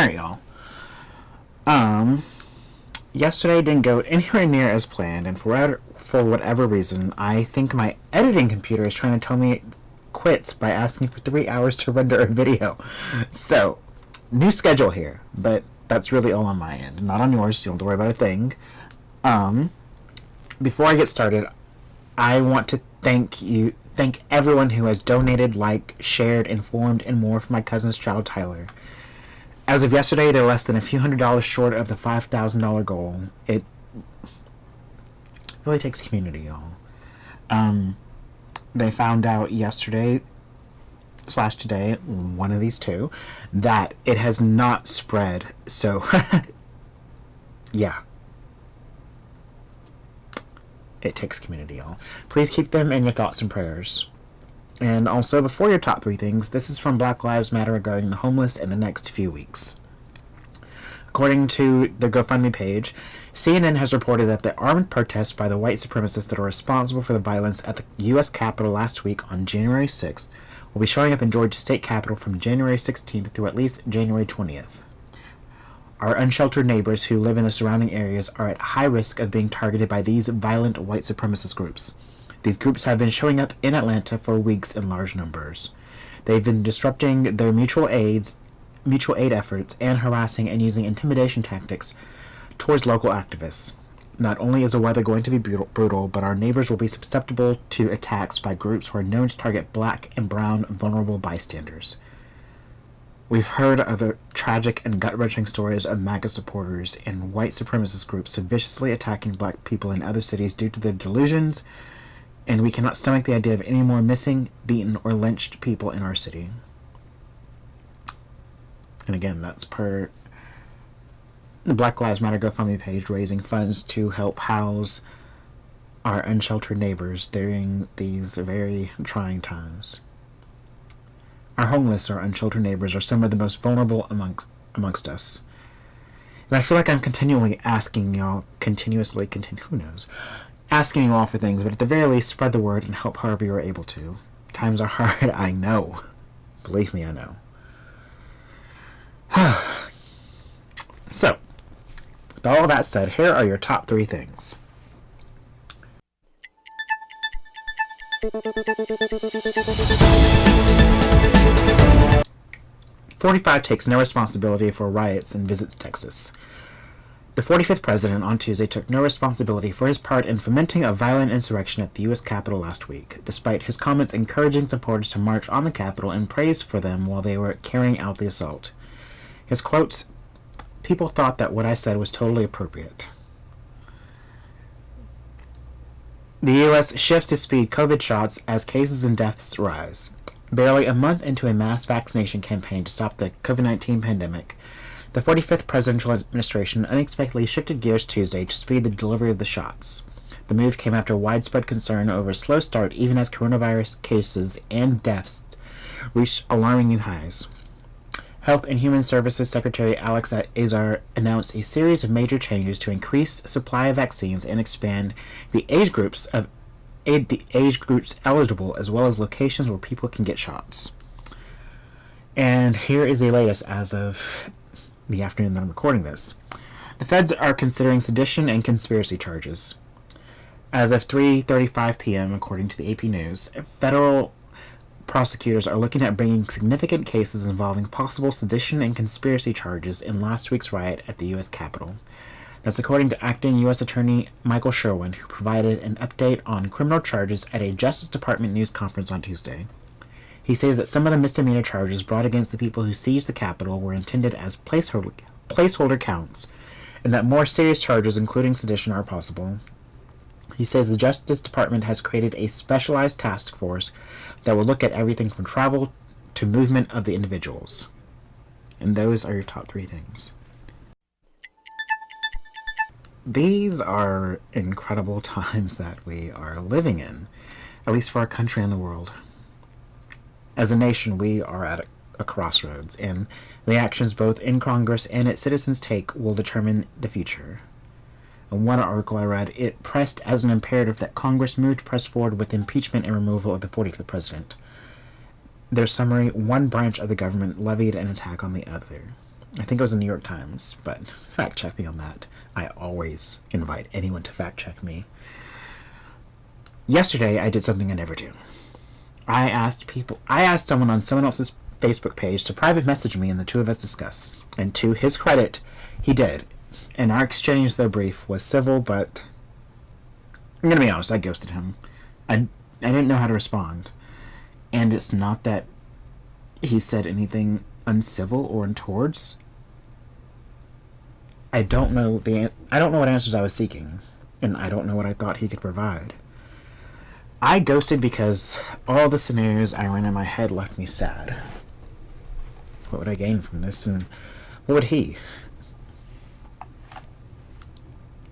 Alright, y'all. Yesterday didn't go anywhere near as planned, and for whatever reason, I think my editing computer is trying to tell me it quits by asking for 3 hours to render a video. So, new schedule here, but that's really all on my end, not on yours. You don't have to worry about a thing. Before I get started, I want to thank everyone who has donated, liked, shared, informed, and more for my cousin's child, Tyler. As of yesterday, they're less than a few $100s short of the $5,000 goal. It really takes community, y'all. They found out yesterday/today, one of these two, that it has not spread. So, yeah. It takes community, y'all. Please keep them in your thoughts and prayers. And also, before your top 3 things, this is from Black Lives Matter regarding the homeless in the next few weeks. According to the GoFundMe page, CNN has reported that the armed protests by the white supremacists that are responsible for the violence at the U.S. Capitol last week on January 6th will be showing up in Georgia State Capitol from January 16th through at least January 20th. Our unsheltered neighbors who live in the surrounding areas are at high risk of being targeted by these violent white supremacist groups. These groups have been showing up in Atlanta for weeks in large numbers. They've been disrupting their mutual aid efforts and harassing and using intimidation tactics towards local activists. Not only is the weather going to be brutal, but our neighbors will be susceptible to attacks by groups who are known to target black and brown vulnerable bystanders. We've heard of the tragic and gut-wrenching stories of MAGA supporters and white supremacist groups viciously attacking black people in other cities due to their delusions, and we cannot stomach the idea of any more missing, beaten, or lynched people in our city. And again, that's per the Black Lives Matter GoFundMe page, raising funds to help house our unsheltered neighbors during these very trying times. Our homeless or unsheltered neighbors are some of the most vulnerable amongst us. And I feel like I'm continually asking y'all, who knows, asking you all for things, but at the very least, spread the word and help however you're able to. Times are hard, I know. Believe me, I know. So, with all that said, here are your top 3 things. "45 takes no responsibility for riots and visits Texas." The 45th president on Tuesday took no responsibility for his part in fomenting a violent insurrection at the U.S. Capitol last week, despite his comments encouraging supporters to march on the Capitol and praise for them while they were carrying out the assault. His quotes, "People thought that what I said was totally appropriate." The U.S. shifts to speed COVID shots as cases and deaths rise. Barely a month into a mass vaccination campaign to stop the COVID-19 pandemic, the 45th presidential administration unexpectedly shifted gears Tuesday to speed the delivery of the shots. The move came after widespread concern over a slow start even as coronavirus cases and deaths reached alarming new highs. Health and Human Services Secretary Alex Azar announced a series of major changes to increase supply of vaccines and expand the age groups eligible, as well as locations where people can get shots. And here is the latest as of the afternoon that I'm recording this. The feds are considering sedition and conspiracy charges. As of 3:35 p.m., according to the AP News, federal prosecutors are looking at bringing significant cases involving possible sedition and conspiracy charges in last week's riot at the U.S. Capitol. That's according to acting U.S. Attorney Michael Sherwin, who provided an update on criminal charges at a Justice Department news conference on Tuesday. He says that some of the misdemeanor charges brought against the people who seized the Capitol were intended as placeholder counts, and that more serious charges, including sedition, are possible. He says the Justice Department has created a specialized task force that will look at everything from travel to movement of the individuals. And those are your top 3 things. These are incredible times that we are living in, at least for our country and the world. As a nation, we are at a crossroads, and the actions both in Congress and its citizens take will determine the future. In one article I read, it pressed as an imperative that Congress move to press forward with impeachment and removal of the 45th president. Their summary, one branch of the government levied an attack on the other. I think it was the New York Times, but fact check me on that. I always invite anyone to fact check me. Yesterday, I did something I never do. I asked someone on someone else's Facebook page to private message me and the two of us discuss. And to his credit, he did. And our exchange, though brief, was civil, but I'm going to be honest, I ghosted him. I didn't know how to respond. And it's not that he said anything uncivil or untowards. I don't know what answers I was seeking, and I don't know what I thought he could provide. I ghosted because all the scenarios I ran in my head left me sad. What would I gain from this, and what would he?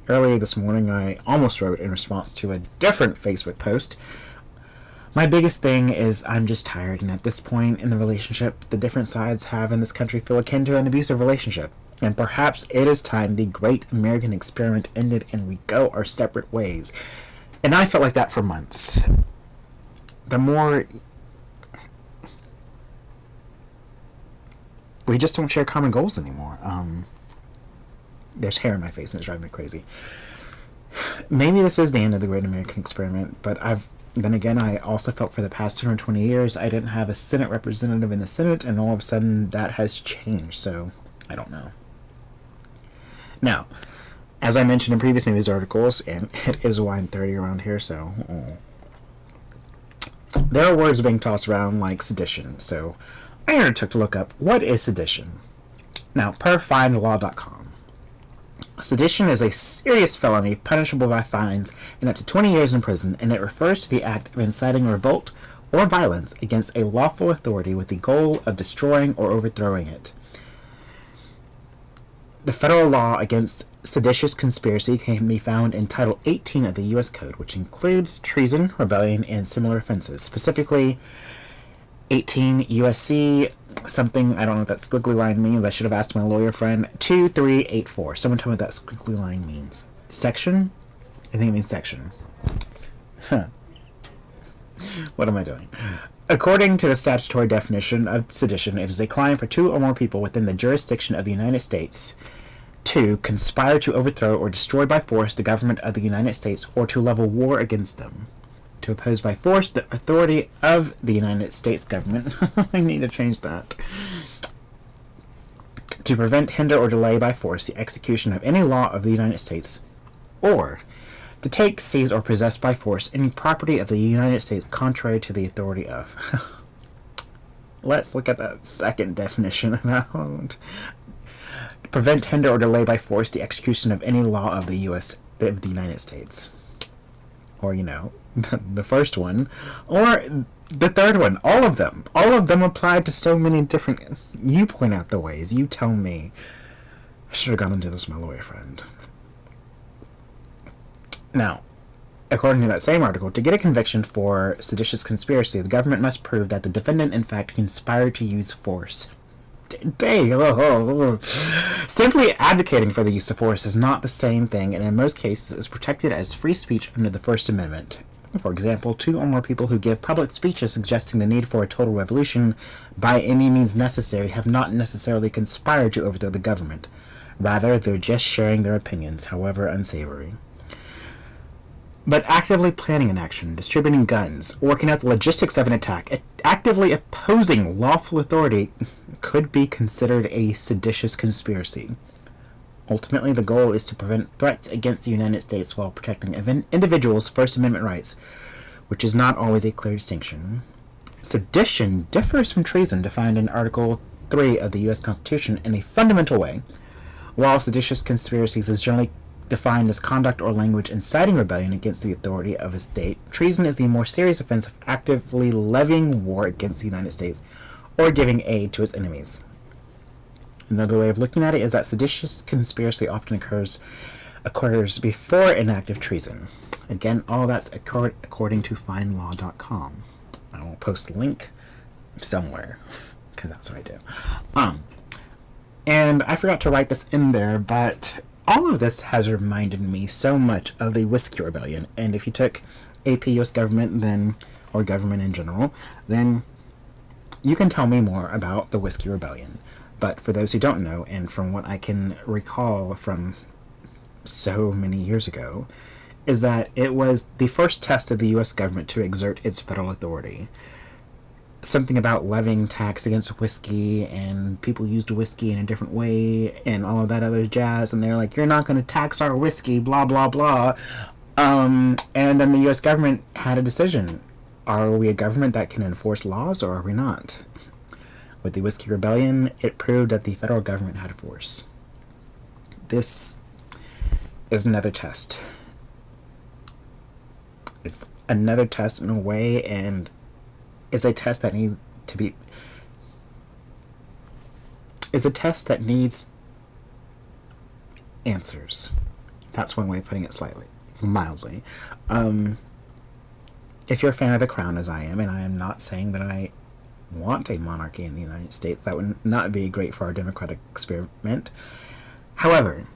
Earlier this morning, I almost wrote in response to a different Facebook post. My biggest thing is I'm just tired, and at this point in the relationship, the different sides have in this country feel akin to an abusive relationship. And perhaps it is time the great American experiment ended and we go our separate ways. And I felt like that for months. The more... we just don't share common goals anymore. There's hair in my face and it's driving me crazy. Maybe this is the end of the great American experiment, but then again, I also felt for the past 220 years I didn't have a Senate representative in the Senate, and all of a sudden that has changed, so I don't know. Now, as I mentioned in previous news articles, and it is wine 30 around here, so... there are words being tossed around like sedition, so I undertook to look up what is sedition. Now, per findlaw.com, sedition is a serious felony punishable by fines and up to 20 years in prison, and it refers to the act of inciting revolt or violence against a lawful authority with the goal of destroying or overthrowing it. The federal law against seditious conspiracy can be found in Title 18 of the U.S. Code, which includes treason, rebellion, and similar offenses. Specifically, 18 U.S.C. something, I don't know what that squiggly line means. I should have asked my lawyer friend. 2384. Someone tell me what that squiggly line means. Section? I think it means section. Huh. What am I doing? According to the statutory definition of sedition, it is a crime for two or more people within the jurisdiction of the United States to conspire to overthrow or destroy by force the government of the United States or to level war against them. To oppose by force the authority of the United States government. I need to change that. To prevent, hinder, or delay by force the execution of any law of the United States, or to take, seize, or possess by force any property of the United States contrary to the authority of. Let's look at that second definition about prevent, hinder, or delay by force the execution of any law of the United States. Or, the first one, or the third one. All of them apply to so many different... You point out the ways. You tell me. I should have gone into this with my lawyer friend. Now, according to that same article, to get a conviction for seditious conspiracy, the government must prove that the defendant in fact conspired to use force. Simply advocating for the use of force is not the same thing, and in most cases is protected as free speech under the First Amendment. For example, two or more people who give public speeches suggesting the need for a total revolution by any means necessary have not necessarily conspired to overthrow the government. Rather, they're just sharing their opinions, however unsavory. But actively planning an action, distributing guns, working out the logistics of an attack, actively opposing lawful authority could be considered a seditious conspiracy. Ultimately, the goal is to prevent threats against the United States while protecting individuals' First Amendment rights, which is not always a clear distinction. Sedition differs from treason defined in Article 3 of the U.S. Constitution in a fundamental way. While seditious conspiracies is generally defined as conduct or language inciting rebellion against the authority of a state, treason is the more serious offense of actively levying war against the United States or giving aid to its enemies. Another way of looking at it is that seditious conspiracy often occurs before an act of treason. Again, all that's according to findlaw.com. I will post a link somewhere, because that's what I do. And I forgot to write this in there, but all of this has reminded me so much of the Whiskey Rebellion. And if you took AP US government, or government in general, then you can tell me more about the Whiskey Rebellion. But for those who don't know, and from what I can recall from so many years ago, is that it was the first test of the U.S. government to exert its federal authority. Something about levying tax against whiskey, and people used whiskey in a different way, and all of that other jazz, and they're like, you're not going to tax our whiskey, blah, blah, blah. And then the U.S. government had a decision. Are we a government that can enforce laws, or are we not? With the Whiskey Rebellion, it proved that the federal government had force. This is another test. It's another test in a way, and is a test that needs to be... is a test that needs answers. That's one way of putting it mildly. If you're a fan of The Crown, as I am, and I am not saying that I want a monarchy in the United States, that would not be great for our democratic experiment. However,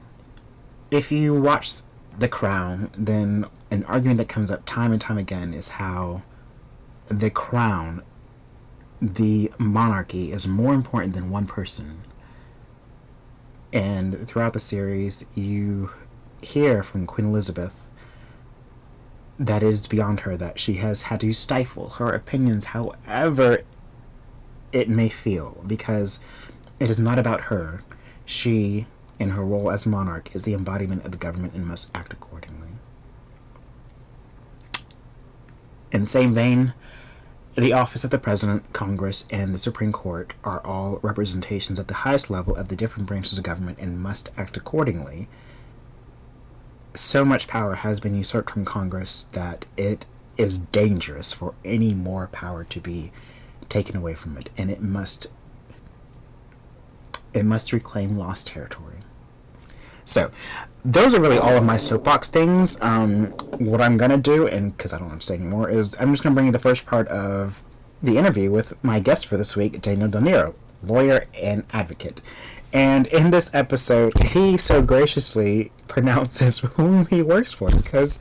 if you watch The Crown, then an argument that comes up time and time again is how the crown, the monarchy, is more important than one person. And throughout the series, you hear from Queen Elizabeth that it is beyond her, that she has had to stifle her opinions however it may feel, because it is not about her. She, in her role as monarch, is the embodiment of the government and must act accordingly. In the same vein, the office of the President, Congress, and the Supreme Court are all representations at the highest level of the different branches of government and must act accordingly. So much power has been usurped from Congress that it is dangerous for any more power to be taken away from it, and it must reclaim lost territory. So, those are really all of my soapbox things. What I'm going to do, and because I don't want to say anymore, is I'm just going to bring you the first part of the interview with my guest for this week, Daniel Del Nero, lawyer and advocate. And in this episode, he so graciously pronounces whom he works for, because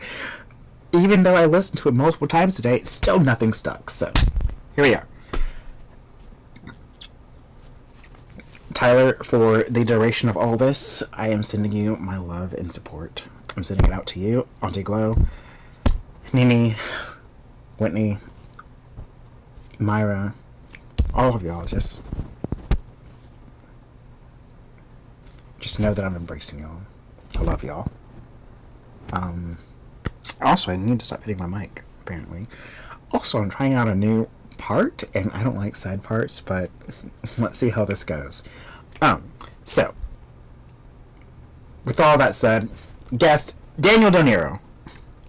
even though I listened to it multiple times today, still nothing stuck. So, here we are. Tyler, for the duration of all this, I am sending you my love and support. I'm sending it out to you, Auntie Glow, Nini, Whitney, Myra, all of y'all. Just know that I'm embracing y'all. I love y'all. Also, I need to stop hitting my mic, apparently. Also, I'm trying out a new part, and I don't like side parts, but let's see how this goes. So, with all that said, guest Daniel Del Nero.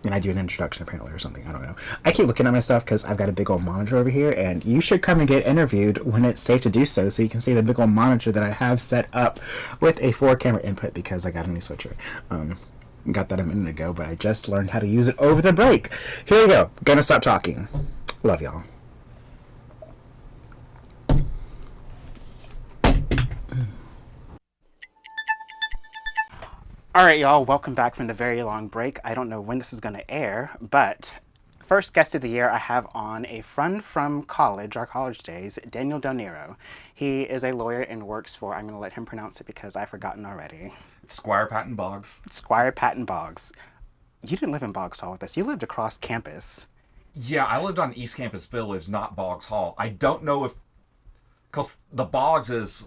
And I do an introduction apparently or something, I don't know. I keep looking at myself because I've got a big old monitor over here, and you should come and get interviewed when it's safe to do so you can see the big old monitor that I have set up with a 4-camera input because I got a new switcher. Got that a minute ago, but I just learned how to use it over the break. Here we go. Gonna stop talking. Love y'all. Alright, y'all, welcome back from the very long break. I don't know when this is going to air, but first guest of the year I have on a friend from college, our college days, Daniel Del Nero. He is a lawyer and works for, I'm going to let him pronounce it because I've forgotten already. Squire Patton Boggs. Squire Patton Boggs. You didn't live in Boggs Hall with us. You lived across campus. Yeah, I lived on East Campus Village, not Boggs Hall. I don't know if... because the Boggs is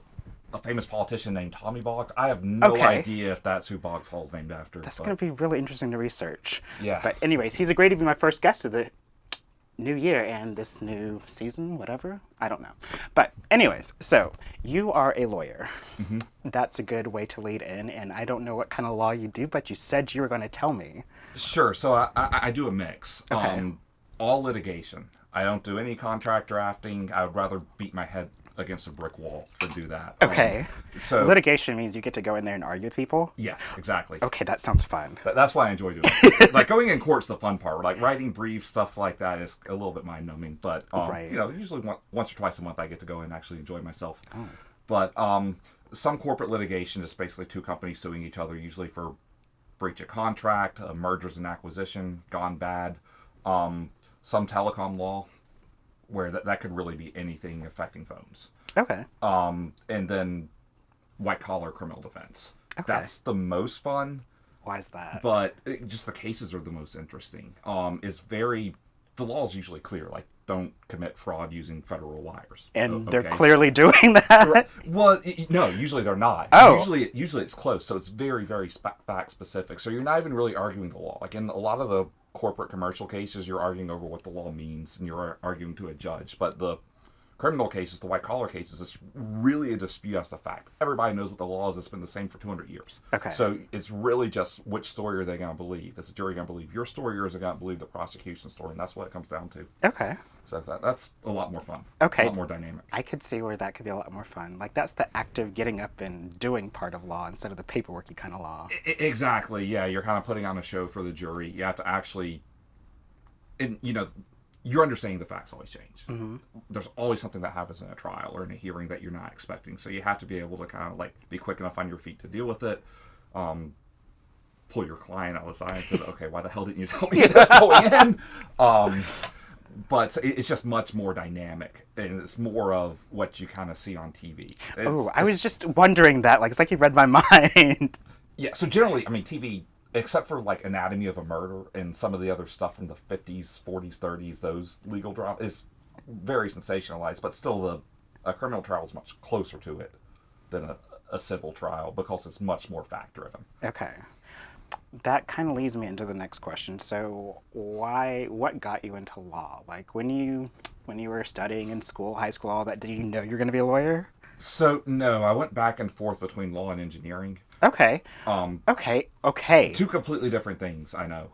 a famous politician named Tommy Boggs. I have no idea if that's who Boggs Hall's named after. That's going to be really interesting to research. Yeah. But anyways, he's agreed to be my first guest of the new year and this new season, whatever. I don't know. But anyways, so you are a lawyer. Mm-hmm. That's a good way to lead in. And I don't know what kind of law you do, but you said you were going to tell me. Sure. So I do a mix. Okay. All litigation. I don't do any contract drafting. I would rather beat my head against a brick wall than do that. Okay. So litigation means you get to go in there and argue with people? Yes, exactly. Okay, that sounds fun. That's why I enjoy doing it. Like, going in court's the fun part. Like, writing briefs, stuff like that is a little bit mind-numbing. But, right. Usually once or twice a month I get to go and actually enjoy myself. Oh. But some corporate litigation is basically two companies suing each other, usually for breach of contract, mergers and acquisition, gone bad. Some telecom law, where that could really be anything affecting phones. Okay. And then white-collar criminal defense. Okay. That's the most fun. Why is that? But just the cases are the most interesting. The law is usually clear. Like, don't commit fraud using federal wires. And they're clearly doing that. Well, no, usually they're not. Oh. Usually it's close. So it's very, very fact specific. So you're not even really arguing the law. Like in a lot of the corporate commercial cases, you're arguing over what the law means and you're arguing to a judge. But the criminal cases, the white collar cases, it's really a dispute as to fact. Everybody knows what the law is. It's been the same for 200 years. Okay. So it's really just which story are they going to believe? Is the jury going to believe your story or is it going to believe the prosecution story? And that's what it comes down to. Okay. So that's a lot more fun. Okay. A lot more dynamic. I could see where that could be a lot more fun. Like, that's the active getting up and doing part of law instead of the paperworky kind of law. Exactly. Yeah, you're kind of putting on a show for the jury. You have to actually, and your understanding the facts always change. Mm-hmm. There's always something that happens in a trial or in a hearing that you're not expecting. So you have to be able to kind of like be quick enough on your feet to deal with it. Pull your client out of the side and say, okay, why the hell didn't you tell me this going in? But it's just much more dynamic, and it's more of what you kind of see on TV. I was just wondering that. Like, it's like you read my mind. Yeah, so generally, I mean, TV, except for like Anatomy of a Murder and some of the other stuff from the 50s, 40s, 30s, those legal dramas, is very sensationalized, but still a criminal trial is much closer to it than a civil trial because it's much more fact-driven. Okay. That kind of leads me into the next question. So what got you into law? Like when you were studying in school, high school, all that, did you know you were going to be a lawyer? So no, I went back and forth between law and engineering. Okay. Okay. Two completely different things, I know.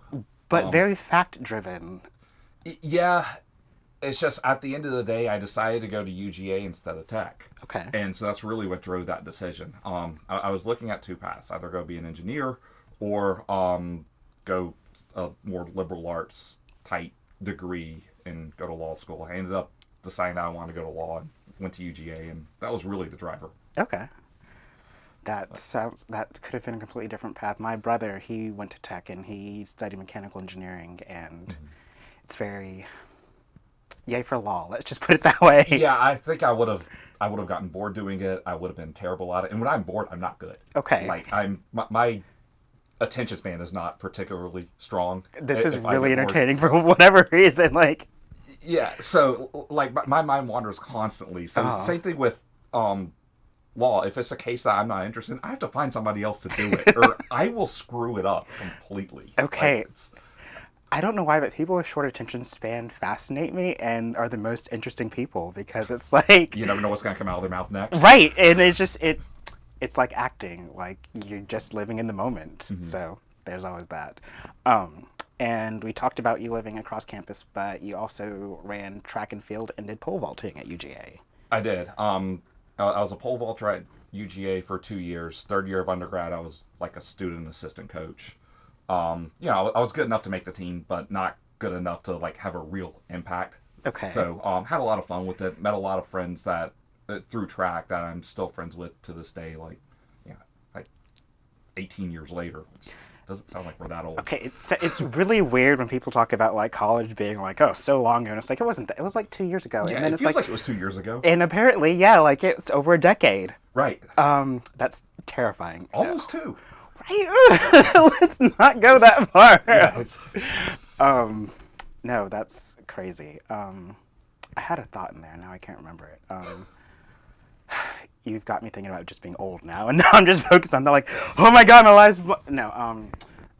But very fact driven. Yeah. It's just at the end of the day, I decided to go to UGA instead of tech. Okay. And so that's really what drove that decision. I was looking at two paths, either go be an engineer or go a more liberal arts type degree and go to law school. I ended up deciding that I wanted to go to law and went to UGA, and that was really the driver. Okay. That could have been a completely different path. My brother, he went to tech and he studied mechanical engineering, and it's very yay for law. Let's just put it that way. Yeah, I think I would have gotten bored doing it. I would have been terrible at it. And when I'm bored, I'm not good. Okay. Like my attention span is not particularly strong. This is really entertaining for whatever reason. Like, yeah. So like my mind wanders constantly. So same thing with law. If it's a case that I'm not interested in, I have to find somebody else to do it, or I will screw it up completely. Okay. Like, I don't know why, but people with short attention span fascinate me and are the most interesting people because it's like you never know what's going to come out of their mouth next. Right, and it's just it's like acting, like you're just living in the moment. Mm-hmm. So there's always that. And we talked about you living across campus, but you also ran track and field and did pole vaulting at UGA. I did. I was a pole vaulter at UGA for 2 years. Third year of undergrad, I was like a student assistant coach. I was good enough to make the team, but not good enough to like have a real impact. Okay. So had a lot of fun with it. Met a lot of friends that through track that I'm still friends with to this day. Like 18 years later. Doesn't sound like we're that old. Okay, it's really weird when people talk about like college being like, oh, so long ago. And it's like, it wasn't that. It was like 2 years ago. Yeah, and then it feels like it was 2 years ago. And apparently, yeah, like it's over a decade. Right. That's terrifying. Almost two. Right. Let's not go that far. Yeah, no, that's crazy. I had a thought in there. Now I can't remember it. You've got me thinking about just being old now, and now I'm just focused on the like, oh my god, my life's no.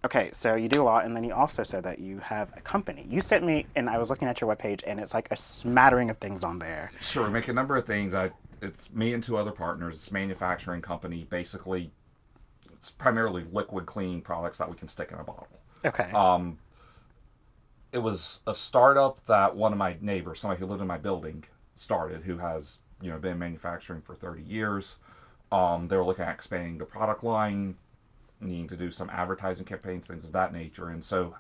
Okay, so you do a lot, and then you also said that you have a company. You sent me, and I was looking at your webpage, and it's like a smattering of things on there. Sure, we make a number of things. It's me and two other partners. It's a manufacturing company. Basically, it's primarily liquid cleaning products that we can stick in a bottle. Okay. It was a startup that one of my neighbors, somebody who lived in my building, started, who has been in manufacturing for 30 years. They were looking at expanding the product line, needing to do some advertising campaigns, things of that nature. And so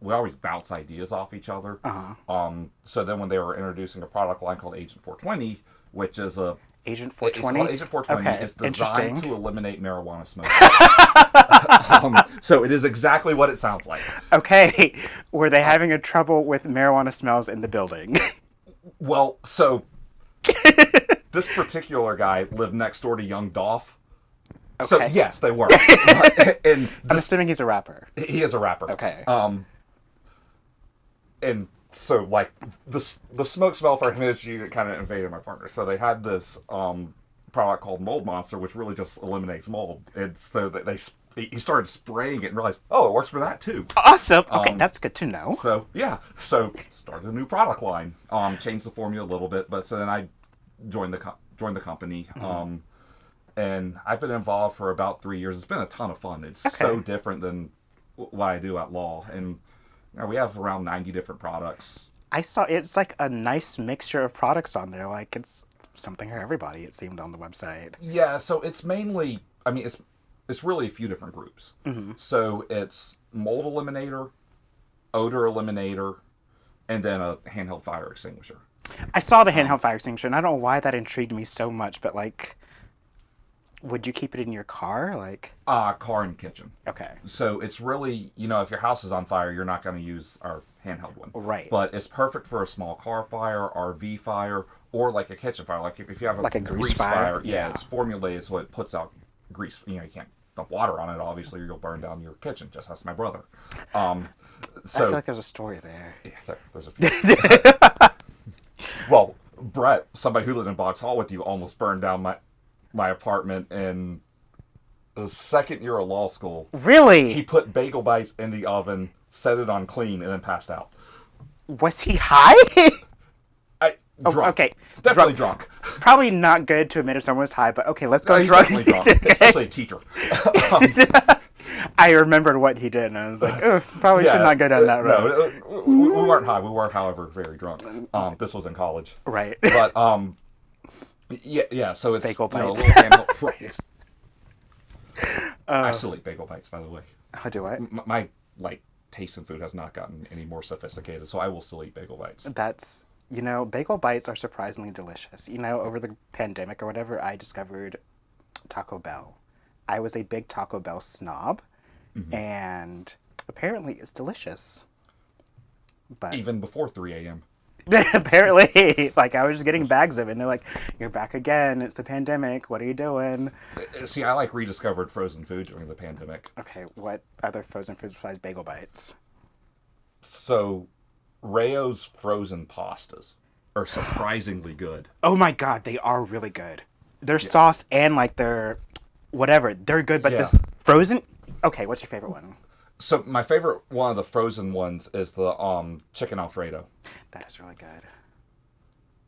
we always bounce ideas off each other. Uh-huh. So then when they were introducing a product line called Agent 420, which is a... Agent 420? It's called Agent 420. Okay. It's designed to eliminate marijuana smoke. So it is exactly what it sounds like. Okay. Were they having a trouble with marijuana smells in the building? Well, so... this particular guy lived next door to young Dolph, So Okay. yes, they were. And I'm assuming he's a rapper. he is a rapper. Okay. And so like the smoke smell for his unit kind of invaded my partner. So they had this product called Mold Monster, which really just eliminates mold. And so he started spraying it and realized, oh, it works for that too. Awesome. Okay, that's good to know. So yeah, so started a new product line. Changed the formula a little bit, but so then I joined the company. And I've been involved for about 3 years. It's been a ton of fun. It's so different than what I do at law, and we have around 90 different products. I saw it's like a nice mixture of products on there. Like it's something for everybody. It seemed on the website. Yeah, so it's mainly, I mean, it's really a few different groups. So it's mold eliminator, odor eliminator, and then a handheld fire extinguisher. I saw the handheld fire extinguisher, and I don't know why that intrigued me so much, but like, would you keep it in your car? Like, car and kitchen. okay. So it's really, if your house is on fire, you're not going to use our handheld one. Right. But it's perfect for a small car fire, RV fire, or like a kitchen fire. Like if you have Like a grease fire? yeah, Yeah. it's formulated so it puts out grease. You can't dump water on it, obviously, or you'll burn down your kitchen. Just ask my brother. I So feel like there's a story there. yeah, there's a few. Well, Brett, somebody who lived in Box Hall with you, almost burned down my apartment in the second year of law school. Really? He put bagel bites in the oven, set it on clean, and then passed out. Was he high? Drunk. Okay. Definitely drunk. Probably not good to admit if someone was high, but okay, let's go He's drunk. definitely drunk, especially a teacher. I remembered what he did, and I was like, oh, probably should not go down that road. No, we weren't high. We were, however, very drunk. This was in college. Right. But, yeah, so it's Bagel a bites. little handheld. Right. I still eat bagel bites, by the way. How do I? My taste in food has not gotten any more sophisticated, so I will still eat bagel bites. That's, bagel bites are surprisingly delicious. Over the pandemic or whatever, I discovered Taco Bell. I was a big Taco Bell snob, and apparently it's delicious. But Even before 3 a.m. apparently, I was just getting bags of it, and they're like, you're back again, it's the pandemic, what are you doing? See, I rediscovered frozen food during the pandemic. Okay, what other frozen foods besides bagel bites? So, Rayo's frozen pastas are surprisingly good. Oh my god, they are really good. Their sauce and their whatever, they're good, but Yeah. this frozen... Okay, what's your favorite one? So, my favorite one of the frozen ones is the chicken Alfredo. That is really good.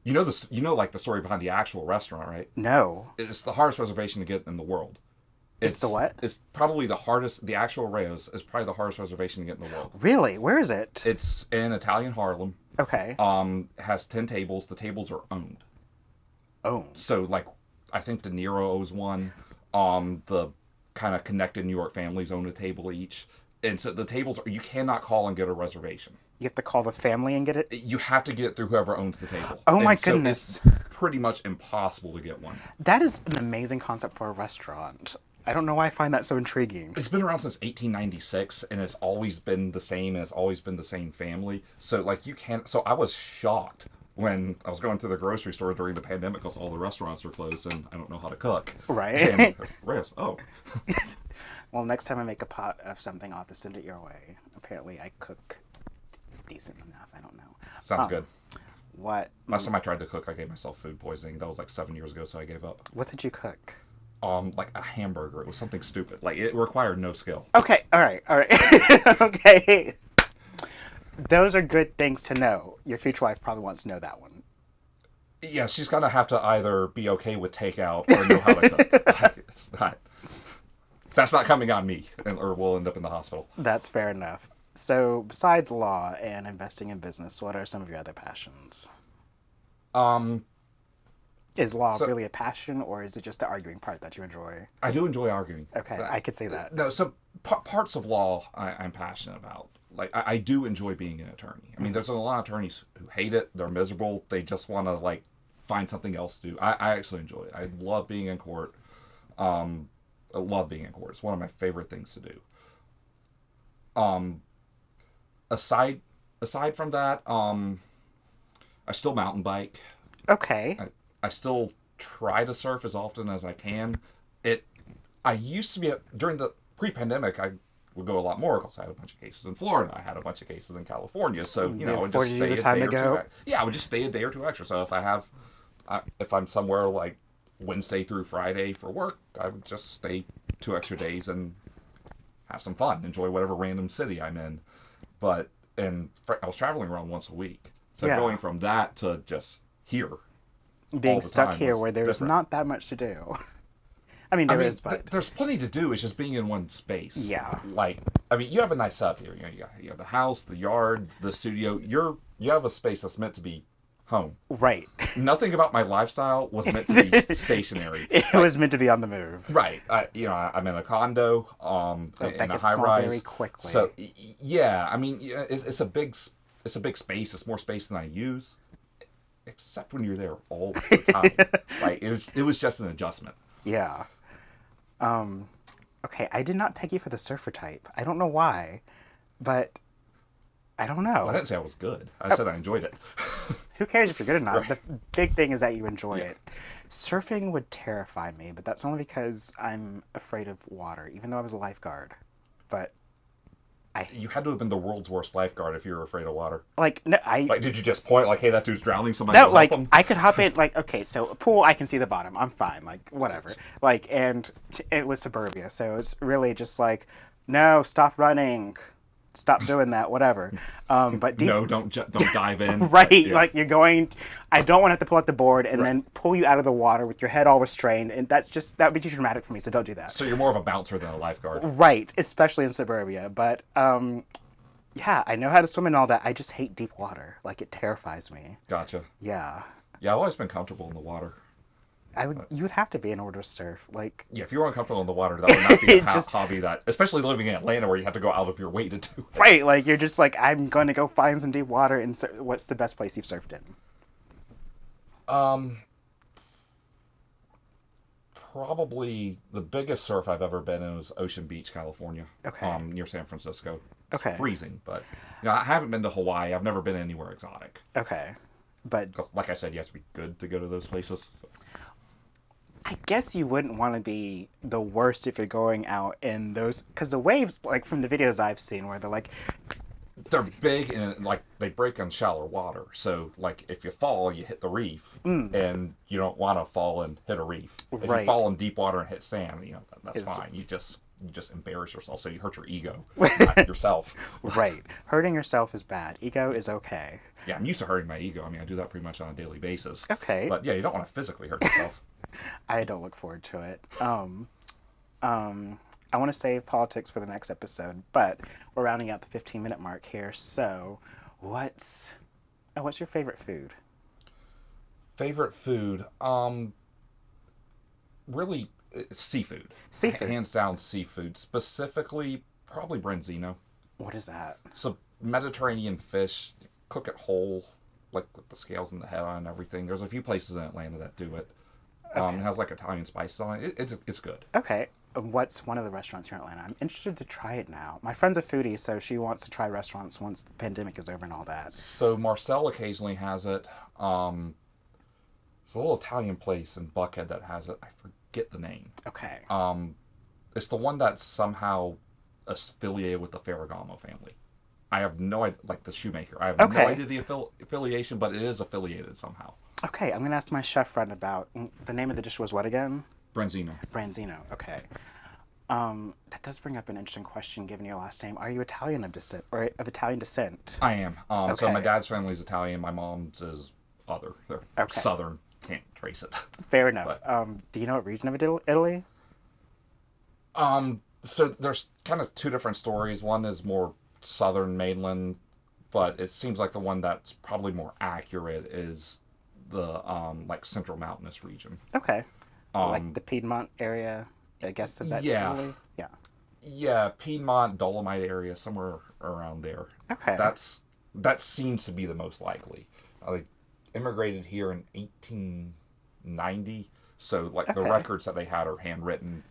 You know the story behind the actual restaurant, right? No. It's the hardest reservation to get in the world. It's the what? It's probably the hardest. The actual Rayo's is probably the hardest reservation to get in the world. Really? Where is it? It's in Italian Harlem. Okay. Has 10 tables. The tables are owned. Oh. So I think De Niro owes one. The kind of connected New York families own a table each, and so the tables you cannot call and get a reservation. You have to call the family and get it? You have to get it through whoever owns the table. Oh my And so goodness. it's pretty much impossible to get one. That is an amazing concept for a restaurant. I don't know why I find that so intriguing. It's been around since 1896, and it's always been the same, and it's always been the same family. So you can't. So I was shocked when I was going to the grocery store during the pandemic because all the restaurants are closed and I don't know how to cook. Right. And Reyes, oh. Well, next time I make a pot of something, I'll have to send it your way. Apparently, I cook decent enough. I don't know. Sounds good. What? Last time I tried to cook, I gave myself food poisoning. That was 7 years ago, so I gave up. What did you cook? Like a hamburger. It was something stupid. It required no skill. Okay, all right. Okay. Those are good things to know. Your future wife probably wants to know that one. Yeah, she's gonna have to either be okay with takeout or know how to cook. That's not coming on me, or we'll end up in the hospital. That's fair enough. So, besides law and investing in business, what are some of your other passions? Is law really a passion, or is it just the arguing part that you enjoy? I do enjoy arguing. Okay, I could say that. No, so parts of law I'm passionate about. I do enjoy being an attorney. I mean, there's a lot of attorneys who hate it. They're miserable. They just want to find something else to do. I actually enjoy it. I love being in court. I love being in court. It's one of my favorite things to do. Aside from that, I still mountain bike. Okay. I still try to surf as often as I can. I used to be during the pre-pandemic. I would go a lot more because I had a bunch of cases in Florida. I had a bunch of cases in California. So I would just stay a day or two. Yeah, I would just stay a day or two extra. So if I'm somewhere like Wednesday through Friday for work, I would just stay 2 extra days and have some fun, enjoy whatever random city I'm in. And I was traveling around once a week. So going from that to just here, being stuck here where there's not that much to do. I mean, but there's plenty to do. It's just being in one space. Yeah. Like, I mean, you have a nice setup here. You have the house, the yard, the studio. You have a space that's meant to be home. Right. Nothing about my lifestyle was meant to be stationary. It was meant to be on the move. Right. I'm in a condo, in a high rise. Very quickly. So yeah, I mean, it's a big space. It's more space than I use, except when you're there all the time. Like it was just an adjustment. Yeah. Okay, I did not peg you for the surfer type. I don't know why, but I don't know. Well, I didn't say I was good. I said I enjoyed it. Who cares if you're good or not? Right. The big thing is that you enjoy it. Surfing would terrify me, but that's only because I'm afraid of water, even though I was a lifeguard. But You had to have been the world's worst lifeguard if you were afraid of water. no, Like, did you just point like, "Hey, that dude's drowning"? Somebody no, help like him? I could hop in. Like, okay, so a pool, I can see the bottom. I'm fine. Like, whatever. Like, and it was suburbia, so it's really just like, no, stop running, stop doing that, whatever. But deep, No, don't dive in. right? Yeah. Like you're going. I don't want to have to pull out the board and then pull you out of the water with your head all restrained, and that would be too dramatic for me. So don't do that. So you're more of a bouncer than a lifeguard. Right, especially in suburbia. But yeah, I know how to swim and all that. I just hate deep water. Like it terrifies me. Gotcha. Yeah. Yeah, I've always been comfortable in the water. You would have to be in order to surf. Like Yeah, if you were uncomfortable in the water, that would not be a Just- hobby that, especially living in Atlanta where you have to go out of your way to do it. right, like you're just like I'm going to go find some deep water and what's the best place you've surfed in? Probably the biggest surf I've ever been in was Ocean Beach, California. Okay. Near San Francisco. It's Okay. freezing, but I haven't been to Hawaii. I've never been anywhere exotic. Okay. But 'Cause, like I said, you have to be good to go to those places. I guess you wouldn't want to be the worst if you're going out in those because the waves, like from the videos I've seen, where they're like, They're big and like they break on shallow water. So like if you fall, you hit the reef, and you don't want to fall and hit a reef. If Right. you fall in deep water and hit sand, that's It's- fine. You just embarrass yourself, so you hurt your ego, not yourself. right, hurting yourself is bad. Ego is okay. Yeah, I'm used to hurting my ego. I mean, I do that pretty much on a daily basis. Okay. But yeah, you don't want to physically hurt yourself. I don't look forward to it. I want to save politics for the next episode, but we're rounding out the 15-minute mark here. So, what's your favorite food? Favorite food? Really, it's seafood. Seafood. Hands down, seafood. Specifically, probably branzino. What is that? It's a Mediterranean fish. Cook it whole, like with the scales and the head on and everything. There's a few places in Atlanta that do it. It has like Italian spices on it. It's good. Okay. What's one of the restaurants here in Atlanta? I'm interested to try it now. My friend's a foodie, so she wants to try restaurants once the pandemic is over and all that. So Marcel occasionally has it. It's a little Italian place in Buckhead that has it. I forget the name. Okay. It's the one that's somehow affiliated with the Ferragamo family. I have no idea, like the shoemaker. I have no idea the affiliation, but it is affiliated somehow. Okay, I'm going to ask my chef friend about the name of the dish was what again? Branzino. Branzino. Okay. That does bring up an interesting question given your last name. Are you Italian of descent or of Italian descent? I am. So Okay. my dad's family is Italian. My mom's is other. They're Okay. Southern. Can't trace it. Fair enough. Do you know what region of Italy? So there's kind of two different stories. One is more southern mainland, but it seems like the one that's probably more accurate is the like central mountainous region. Okay. Like the Piedmont area, I guess of that Italy? Yeah. Yeah, Piedmont, Dolomite area, somewhere around there. Okay. That seems to be the most likely. They immigrated here in 1890, so like the Okay. records that they had are handwritten.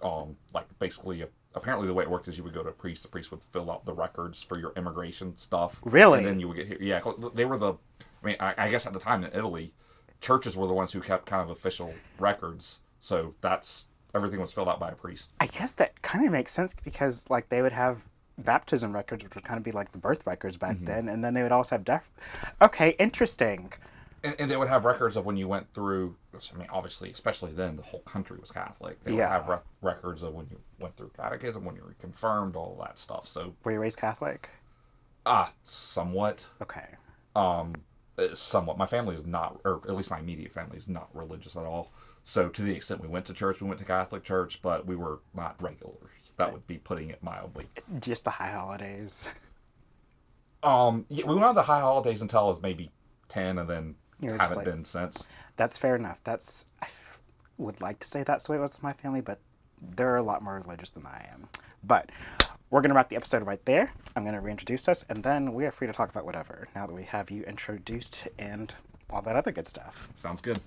Like basically, apparently the way it worked is you would go to a priest. The priest would fill out the records for your immigration stuff. Really? And then you would get here. Yeah, 'cause they were the. I mean, I guess at the time in Italy, churches were the ones who kept kind of official records. So that's everything was filled out by a priest. I guess that kind of makes sense because, like, they would have baptism records, which would kind of be like the birth records back then, and then they would also have death. Okay, interesting. And they would have records of when you went through. I mean, obviously, especially then, the whole country was Catholic. They would have records of when you went through catechism, when you were confirmed, all that stuff. So, Were you raised Catholic? Somewhat. Okay. Somewhat. My family is not, or at least my immediate family is not religious at all. So, to the extent we went to church, we went to Catholic church, but we were not regulars. That would be putting it mildly. Just the high holidays. Yeah, we went on the high holidays until I was maybe 10, and then haven't been since. That's fair enough. Would like to say that's the way it was with my family, but they're a lot more religious than I am. But we're going to wrap the episode right there. I'm going to reintroduce us, and then we are free to talk about whatever, now that we have you introduced and all that other good stuff. Sounds good.